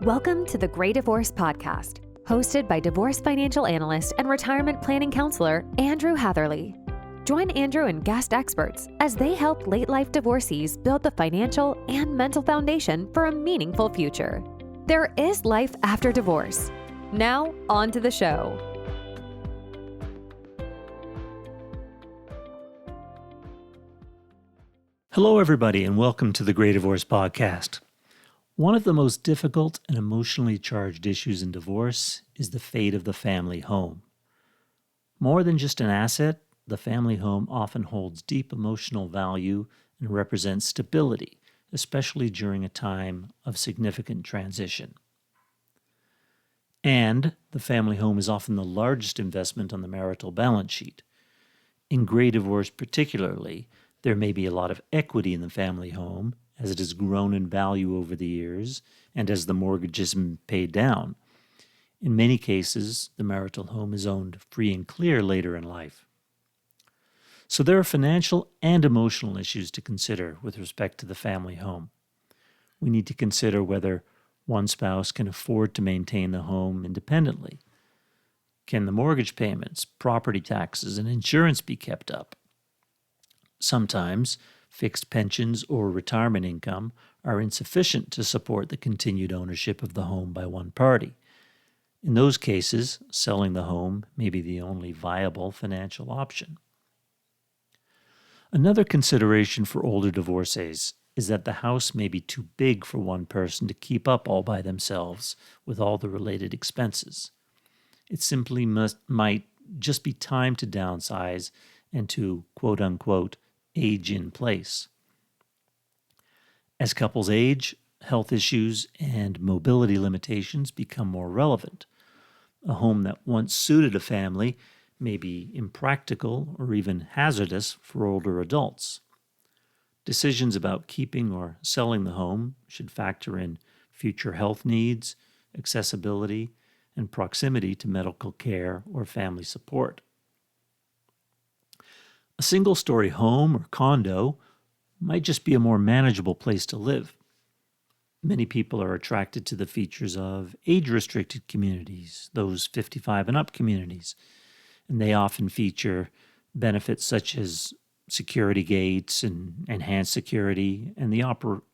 Welcome to the Great Divorce Podcast, hosted by divorce financial analyst and retirement planning counselor Andrew Hatherley. Join Andrew and guest experts as they help late-life divorcees build the financial and mental foundation for a meaningful future. There is life after divorce. Now, on to the show. Hello, everybody, and welcome to the Great Divorce Podcast. One of the most difficult and emotionally charged issues in divorce is the fate of the family home. More than just an asset, the family home often holds deep emotional value and represents stability, especially during a time of significant transition. And the family home is often the largest investment on the marital balance sheet. In Great Divorce particularly, there may be a lot of equity in the family home as it has grown in value over the years and as the mortgage is paid down. In many cases, the marital home is owned free and clear later in life. So there are financial and emotional issues to consider with respect to the family home. We need to consider whether one spouse can afford to maintain the home independently. Can the mortgage payments, property taxes, and insurance be kept up? Sometimes, fixed pensions or retirement income are insufficient to support the continued ownership of the home by one party. In those cases, selling the home may be the only viable financial option. Another consideration for older divorcees is that the house may be too big for one person to keep up all by themselves with all the related expenses. It simply might just be time to downsize and to, quote-unquote, age in place. As couples age, health issues and mobility limitations become more relevant. A home that once suited a family may be impractical or even hazardous for older adults. Decisions about keeping or selling the home should factor in future health needs, accessibility, and proximity to medical care or family support. A single-story home or condo might just be a more manageable place to live. Many people are attracted to the features of age-restricted communities, those 55 and up communities, and they often feature benefits such as security gates and enhanced security and the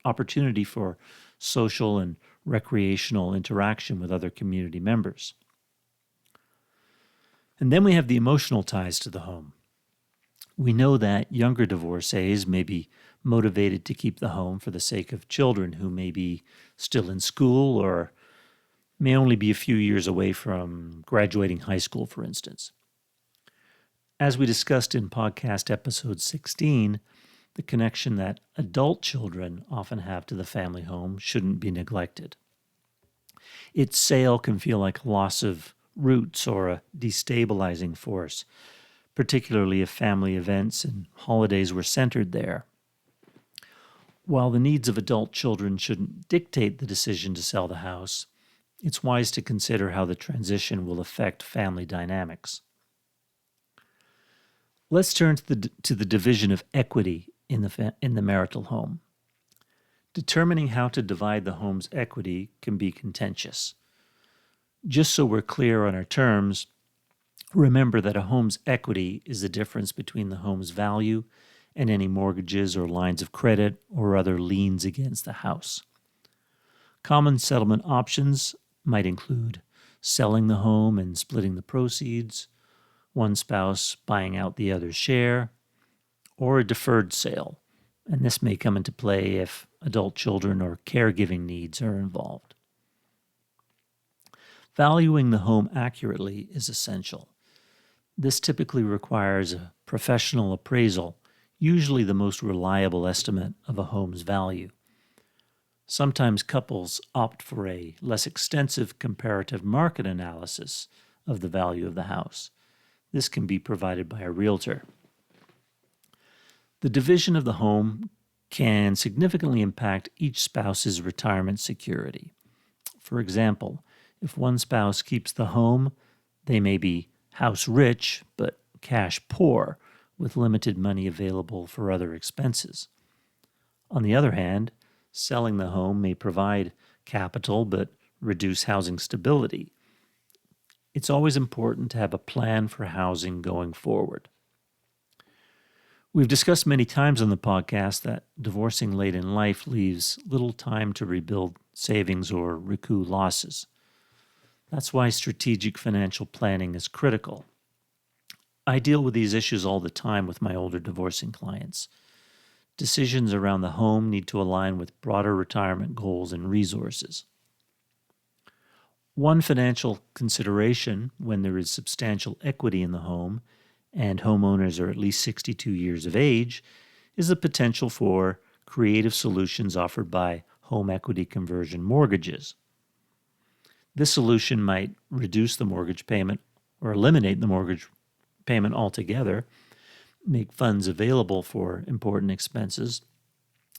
opportunity for social and recreational interaction with other community members. And then we have the emotional ties to the home. We know that younger divorcees may be motivated to keep the home for the sake of children who may be still in school or may only be a few years away from graduating high school, for instance. As we discussed in podcast episode 16, the connection that adult children often have to the family home shouldn't be neglected. Its sale can feel like a loss of roots or a destabilizing force, particularly if family events and holidays were centered there. While the needs of adult children shouldn't dictate the decision to sell the house, it's wise to consider how the transition will affect family dynamics. Let's turn to the division of equity in the marital home. Determining how to divide the home's equity can be contentious. Just so we're clear on our terms, remember that a home's equity is the difference between the home's value and any mortgages or lines of credit or other liens against the house. Common settlement options might include selling the home and splitting the proceeds, one spouse buying out the other's share, or a deferred sale, and this may come into play if adult children or caregiving needs are involved. Valuing the home accurately is essential. This typically requires a professional appraisal, usually the most reliable estimate of a home's value. Sometimes couples opt for a less extensive comparative market analysis of the value of the house. This can be provided by a realtor. The division of the home can significantly impact each spouse's retirement security. For example, if one spouse keeps the home, they may be house rich, but cash poor, with limited money available for other expenses. On the other hand, selling the home may provide capital but reduce housing stability. It's always important to have a plan for housing going forward. We've discussed many times on the podcast that divorcing late in life leaves little time to rebuild savings or recoup losses. That's why strategic financial planning is critical. I deal with these issues all the time with my older divorcing clients. Decisions around the home need to align with broader retirement goals and resources. One financial consideration when there is substantial equity in the home and homeowners are at least 62 years of age is the potential for creative solutions offered by home equity conversion mortgages. This solution might reduce the mortgage payment or eliminate the mortgage payment altogether, make funds available for important expenses,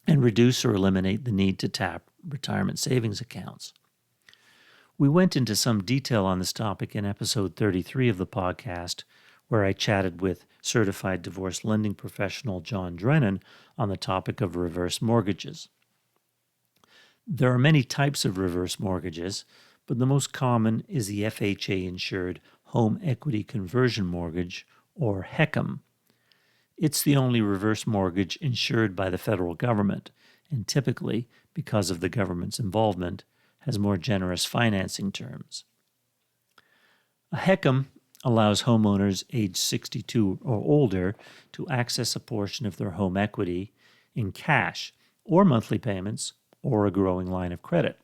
and reduce or eliminate the need to tap retirement savings accounts. We went into some detail on this topic in episode 33 of the podcast, where I chatted with certified divorce lending professional John Drennan on the topic of reverse mortgages. There are many types of reverse mortgages, but the most common is the FHA-insured Home Equity Conversion Mortgage, or HECM. It's the only reverse mortgage insured by the federal government, and typically, because of the government's involvement, has more generous financing terms. A HECM allows homeowners aged 62 or older to access a portion of their home equity in cash or monthly payments or a growing line of credit.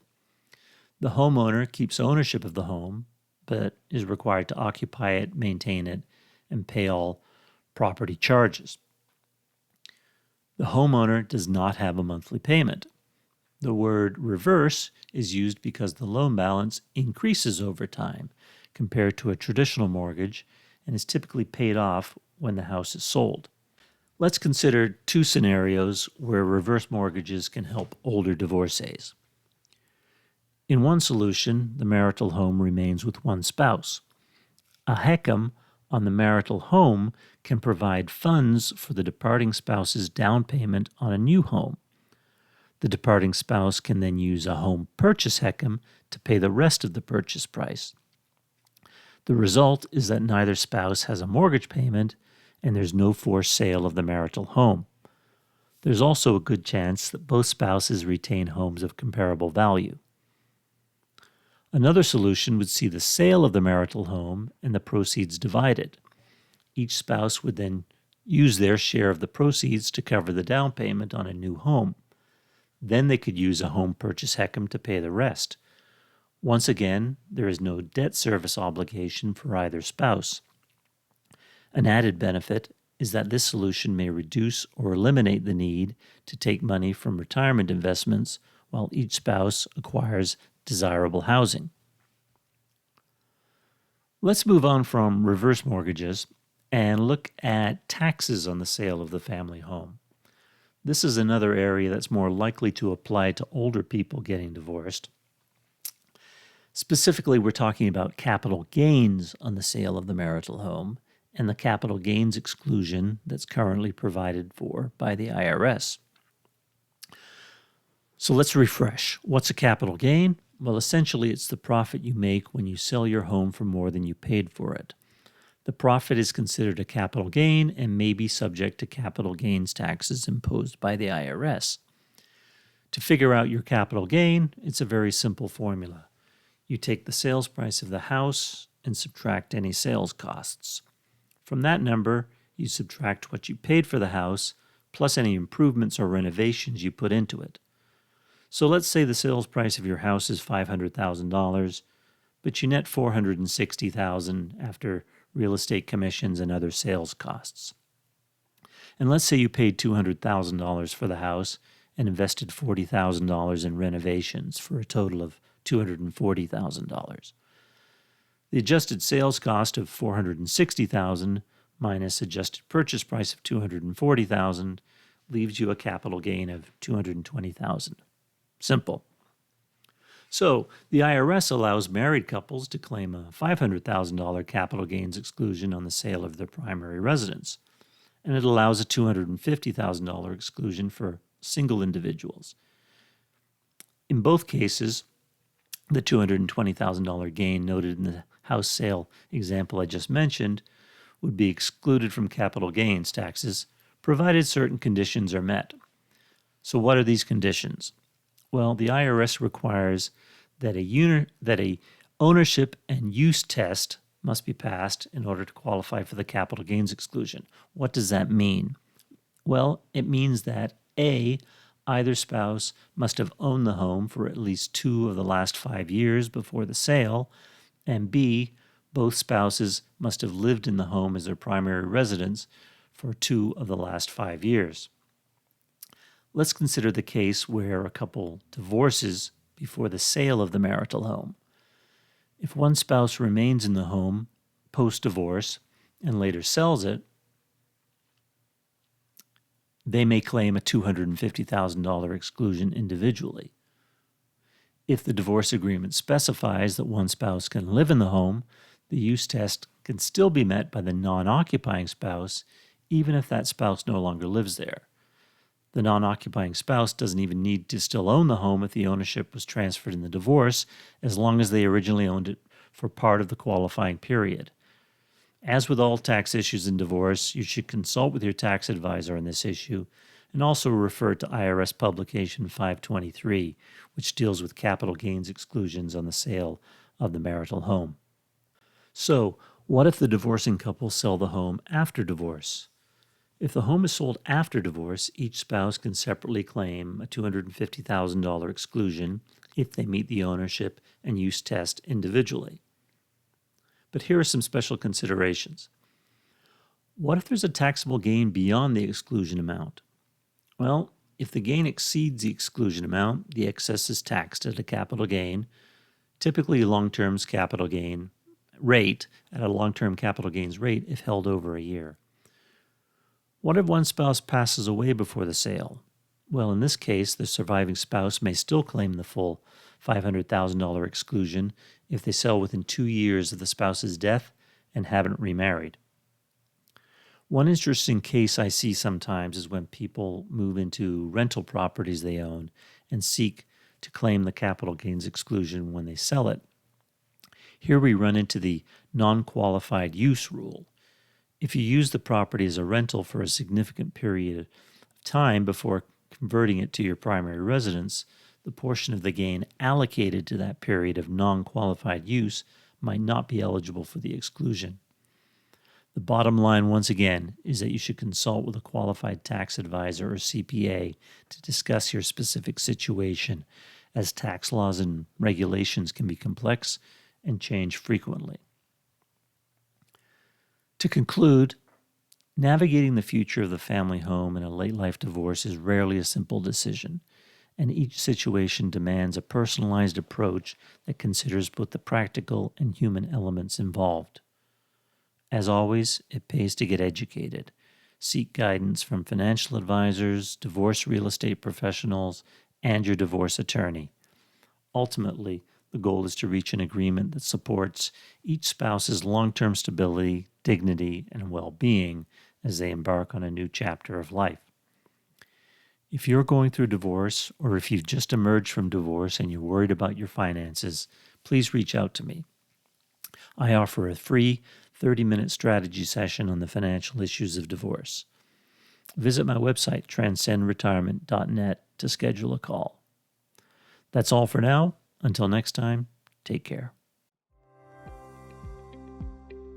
The homeowner keeps ownership of the home, but is required to occupy it, maintain it, and pay all property charges. The homeowner does not have a monthly payment. The word reverse is used because the loan balance increases over time compared to a traditional mortgage and is typically paid off when the house is sold. Let's consider two scenarios where reverse mortgages can help older divorcees. In one solution, the marital home remains with one spouse. A HECM on the marital home can provide funds for the departing spouse's down payment on a new home. The departing spouse can then use a home purchase HECM to pay the rest of the purchase price. The result is that neither spouse has a mortgage payment and there's no forced sale of the marital home. There's also a good chance that both spouses retain homes of comparable value. Another solution would see the sale of the marital home and the proceeds divided. Each spouse would then use their share of the proceeds to cover the down payment on a new home. Then they could use a home purchase HECM to pay the rest. Once again, there is no debt service obligation for either spouse. An added benefit is that this solution may reduce or eliminate the need to take money from retirement investments while each spouse acquires desirable housing. Let's move on from reverse mortgages and look at taxes on the sale of the family home. This is another area that's more likely to apply to older people getting divorced. Specifically, we're talking about capital gains on the sale of the marital home and the capital gains exclusion that's currently provided for by the IRS. So let's refresh. What's a capital gain? Well, essentially, it's the profit you make when you sell your home for more than you paid for it. The profit is considered a capital gain and may be subject to capital gains taxes imposed by the IRS. To figure out your capital gain, it's a very simple formula. You take the sales price of the house and subtract any sales costs. From that number, you subtract what you paid for the house, plus any improvements or renovations you put into it. So let's say the sales price of your house is $500,000, but you net $460,000 after real estate commissions and other sales costs. And let's say you paid $200,000 for the house and invested $40,000 in renovations for a total of $240,000. The adjusted sales cost of $460,000 minus adjusted purchase price of $240,000 leaves you a capital gain of $220,000. Simple. So the IRS allows married couples to claim a $500,000 capital gains exclusion on the sale of their primary residence, and it allows a $250,000 exclusion for single individuals. In both cases, The $220,000 gain noted in the house sale example I just mentioned would be excluded from capital gains taxes, provided certain conditions are met. So what are these conditions? Well, the IRS requires that a ownership and use test must be passed in order to qualify for the capital gains exclusion. What does that mean? Well, it means that A, either spouse must have owned the home for at least 2 of the last 5 years before the sale, and B, both spouses must have lived in the home as their primary residence for 2 of the last 5 years. Let's consider the case where a couple divorces before the sale of the marital home. If one spouse remains in the home post-divorce and later sells it, they may claim a $250,000 exclusion individually. If the divorce agreement specifies that one spouse can live in the home, the use test can still be met by the non-occupying spouse, even if that spouse no longer lives there. The non-occupying spouse doesn't even need to still own the home if the ownership was transferred in the divorce, as long as they originally owned it for part of the qualifying period. As with all tax issues in divorce, you should consult with your tax advisor on this issue and also refer to IRS Publication 523, which deals with capital gains exclusions on the sale of the marital home. So, what if the divorcing couple sell the home after divorce? If the home is sold after divorce, each spouse can separately claim a $250,000 exclusion if they meet the ownership and use test individually. But here are some special considerations. What if there's a taxable gain beyond the exclusion amount? Well, if the gain exceeds the exclusion amount, the excess is taxed at a capital gain, typically long-term's capital gain rate, at a long-term capital gains rate if held over a year. What if one spouse passes away before the sale? Well, in this case, the surviving spouse may still claim the full $500,000 exclusion if they sell within 2 years of the spouse's death and haven't remarried. One interesting case I see sometimes is when people move into rental properties they own and seek to claim the capital gains exclusion when they sell it. Here we run into the non-qualified use rule. If you use the property as a rental for a significant period of time before converting it to your primary residence, the portion of the gain allocated to that period of non-qualified use might not be eligible for the exclusion. The bottom line, once again, is that you should consult with a qualified tax advisor or CPA to discuss your specific situation, as tax laws and regulations can be complex and change frequently. To conclude, navigating the future of the family home in a late-life divorce is rarely a simple decision, and each situation demands a personalized approach that considers both the practical and human elements involved. As always, it pays to get educated. Seek guidance from financial advisors, divorce real estate professionals, and your divorce attorney. Ultimately, the goal is to reach an agreement that supports each spouse's long-term stability, dignity, and well-being as they embark on a new chapter of life. If you're going through divorce, or if you've just emerged from divorce and you're worried about your finances, please reach out to me. I offer a free 30-minute strategy session on the financial issues of divorce. Visit my website, transcendretirement.net, to schedule a call. That's all for now. Until next time, take care.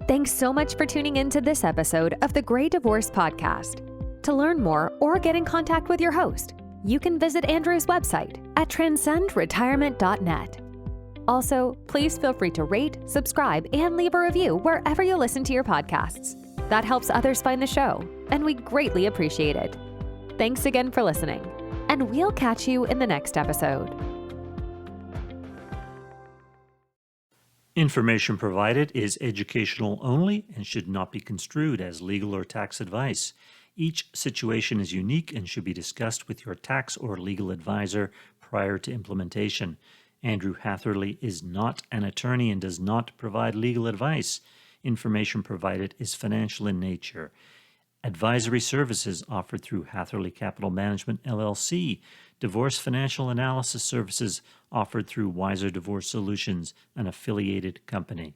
Thanks so much for tuning in to this episode of the Great Divorce Podcast. To learn more or get in contact with your host, you can visit Andrew's website at transcendretirement.net. Also, please feel free to rate, subscribe, and leave a review wherever you listen to your podcasts. That helps others find the show, and we greatly appreciate it. Thanks again for listening, and we'll catch you in the next episode. Information provided is educational only and should not be construed as legal or tax advice. Each situation is unique and should be discussed with your tax or legal advisor prior to implementation. Andrew Hatherley is not an attorney and does not provide legal advice. Information provided is financial in nature. Advisory services offered through Hatherley Capital Management, LLC, Divorce financial analysis services offered through Wiser Divorce Solutions, an affiliated company.